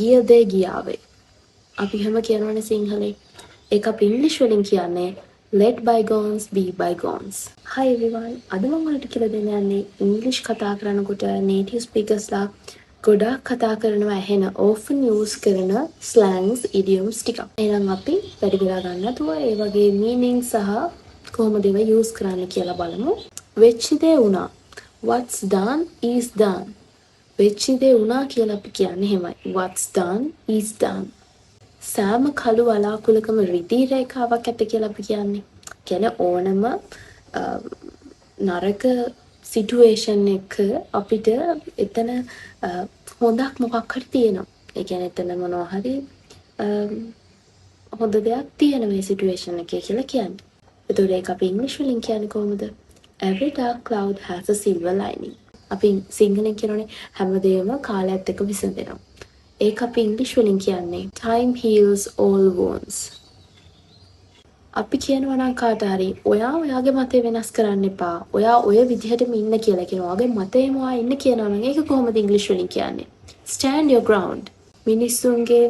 ගිය දේ ගියාවේ. අපි හැම කියනවනේ සිංහලේ. ඒක අපි ඉංග්‍රීසි වලින් කියන්නේ let bygones be bygones. Hi everyone. අද මම ඔයාලට කියලා දෙන්න යන්නේ ඉංග්‍රීසි කතා කරනකොට native speakersලා ගොඩාක් කතා කරනවා ඇහෙන often use කරන slangs idioms ටිකක්. එහෙනම් අපි වැඩි වෙලා ගන්න නැතුව ඒ වගේ meaning සහ කොහොමද ඒවා use කරන්න කියලා බලමු. වෙච්ච දේ වුණා. What's done is done. වෙච්ච දේ වුණා කියලා අපි කියන්නේ එහෙමයි. What's done is done. සෑම කළු වලාකුළකම රිදී රේඛාවක් ඇත කියලා අපි කියන්නේ. කියන්නේ ඕනම නරක සිටුේෂන් එක අපිට එතන හොඳක් මොකක් හරි තියෙනවා. ඒ කියන්නේ එතන මොනවා හරි හොඳ දෙයක් තියෙන මේ සිටුේෂන් එකේ කියලා කියන්නේ. ඒතකොට ඒක අපි ඉංග්‍රීසි වලින් කියන්නේ කොහොමද? Every dark cloud has a silver lining. අපි සිංහලෙන් කියනෝනේ හැමදේම කාලයත් එක්ක විසඳෙනවා. ඒක අපි ඉංග්‍රීසි වලින් කියන්නේ time heals all wounds. අපි කියනවා නම් කාට හරි ඔයා ඔයාගේ මතය වෙනස් කරන්න එපා. ඔයා ඔය විදිහටම ඉන්න කියලා කියනවා. ඔයාගේ මතේම ඔයා ඉන්න කියනවා නම් ඒක කොහොමද ඉංග්‍රීසි වලින් කියන්නේ? Stand your ground. මිනිස්සුන්ගේ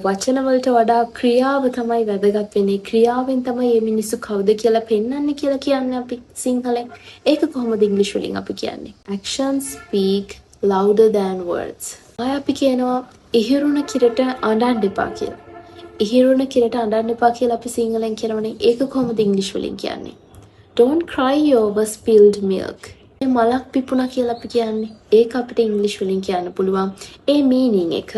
වචන වලට වඩා ක්‍රියාව තමයි වැදගත් වෙන්නේ. ක්‍රියාවෙන් තමයි මේ මිනිස්සු කවුද කියලා පෙන්වන්නේ කියලා කියන්නේ අපි සිංහලෙන්. ඒක කොහොමද ඉංග්‍රීසි වලින් අපි කියන්නේ? Actions speak louder than words. අපි කියනවා ඉහිරුණ කිරට අඬන්න එපා කියලා. ඉහිරුණ කිරට අඬන්න එපා කියලා අපි සිංහලෙන් කියනවනේ. ඒක කොහොමද ඉංග්‍රීසි වලින් කියන්නේ? Don't cry over spilled milk. මේ මලක් පිපුණා කියලා අපි කියන්නේ. ඒක අපිට ඉංග්‍රීසි වලින් කියන්න පුළුවන්. ඒ මීනින් එක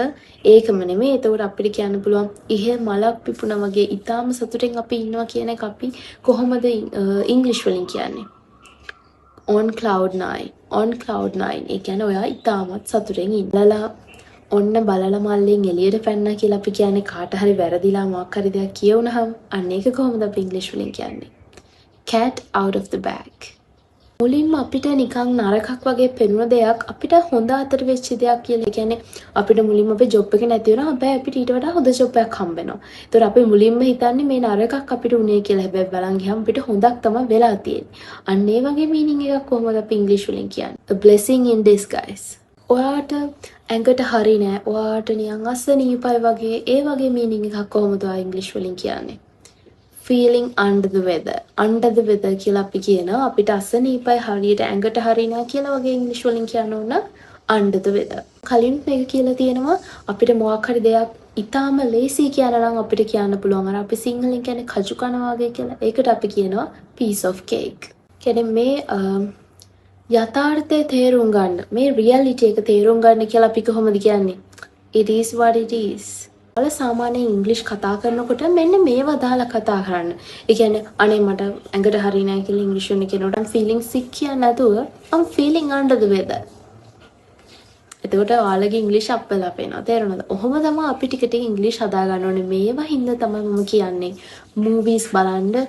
ඒකම නෙමෙයි. ඒතකොට අපිට කියන්න පුළුවන් ඉහෙ මලක් පිපුණා වගේ ඊටාම සතුටින් අපි ඉන්නවා කියන එක අපි කොහොමද ඉංග්‍රීසි වලින් කියන්නේ? On cloud 9. On cloud 9. ඒ කියන්නේ ඔයා ඊටාමත් සතුටින් ඉන්නලා ඔන්න බලලා මල්ලෙන් එළියට පැන්නා කියලා අපි කියන්නේ කාට හරි වැරදිලා මොකක් හරි දෙයක් කියවුනහම අන්න ඒක කොහොමද අපි ඉංග්‍රීසි වලින් කියන්නේ? Cat out of the bag. මුලින්ම අපිට නිකන් නරකක් වගේ පෙනුන දෙයක් අපිට හොඳ අතර වෙච්ච දෙයක් කියලා. කියන්නේ අපිට මුලින්ම අපේ ජොබ් එක නැති වෙනවා. හැබැයි අපිට ඊට වඩා හොඳ ජොබ් එකක් හම්බ වෙනවා. ඒතකොට අපි මුලින්ම හිතන්නේ මේ නරකක් අපිට උනේ කියලා. හැබැයි බලන් ගියාම අපිට හොඳක් තමයි වෙලා තියෙන්නේ. අන්න ඒ වගේ මීනින් එකක් කොහොමද අපි ඉංග්‍රීසි වලින් කියන්නේ? A blessing in disguise. ඔයාට ඇඟට හරි නෑ. ඔයාට නිකන් අසනීපයි වගේ ඒ වගේ මීනින් එකක් කොහොමද ඔයා ඉංග්‍රීසි වලින් කියන්නේ? Feeling under the weather. Under the weather කියලා අපි කියනවා. අපිට අසනීපයි හරියට ඇඟට හරි නෑ කියලා වගේ ඉංග්‍රීසි වලින් කියන්න ඕන under the weather. කලින් මේක කියලා තියෙනවා අපිට මොකක් හරි දෙයක් ඊටාම ලේසි කියන නම් අපිට කියන්න පුළුවන්. අර අපි සිංහලෙන් කියන්නේ කජු කනවා වගේ කියලා. ඒකට අපි කියනවා piece of cake. කියන්නේ මේ යථාර්ථය තේරුම් ගන්න මේ රියැලිටි එක තේරුම් ගන්න කියලා අපි කොහොමද කියන්නේ? It is what it is. ඔයාලා සාමාන්‍යයෙන් ඉංග්‍රීසි කතා කරනකොට මෙන්න මේවා දාලා කතා කරන්න. ඒ කියන්නේ අනේ මට ඇඟට හරි නැහැ කියලා ඉංග්‍රීසි වලින් කියනකොට I'm feeling sick කියන්නේ නැතුව I'm feeling under the weather. එතකොට ඔයාලගේ ඉංග්‍රීසි අප්පලා පේනවා. තේරුණාද? ඔහොම තමයි අපි ටික ටික ඉංග්‍රීසි හදා ගන්න ඕනේ. මේවා හින්දා තමයි මම කියන්නේ movies බලන්න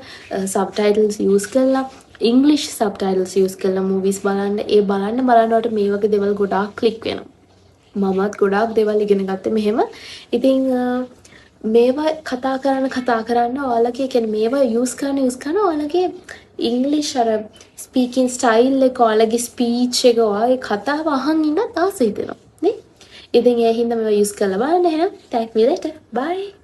subtitles use කරලා English subtitles use කරලා movies බලන්න. ඒ බලනකොට මේ වගේ දේවල් ගොඩාක් ක්ලික් වෙනවා. මමත් ගොඩාක් දේවල් ඉගෙන ගත්තේ මෙහෙම. ඉතින් මේවා කතා කරන්න ඔයාලගේ කියන්නේ මේවා use කරන ඔයාලගේ English අර speaking style එක ඔයාලගේ speech එක ඔයාගේ කතාව අහන් ඉන්න ආස හිතෙනවා නේ. ඉතින් ඒ හින්දා මේවා use කරලා බලන්න එහෙනම්. Thank you later. Bye.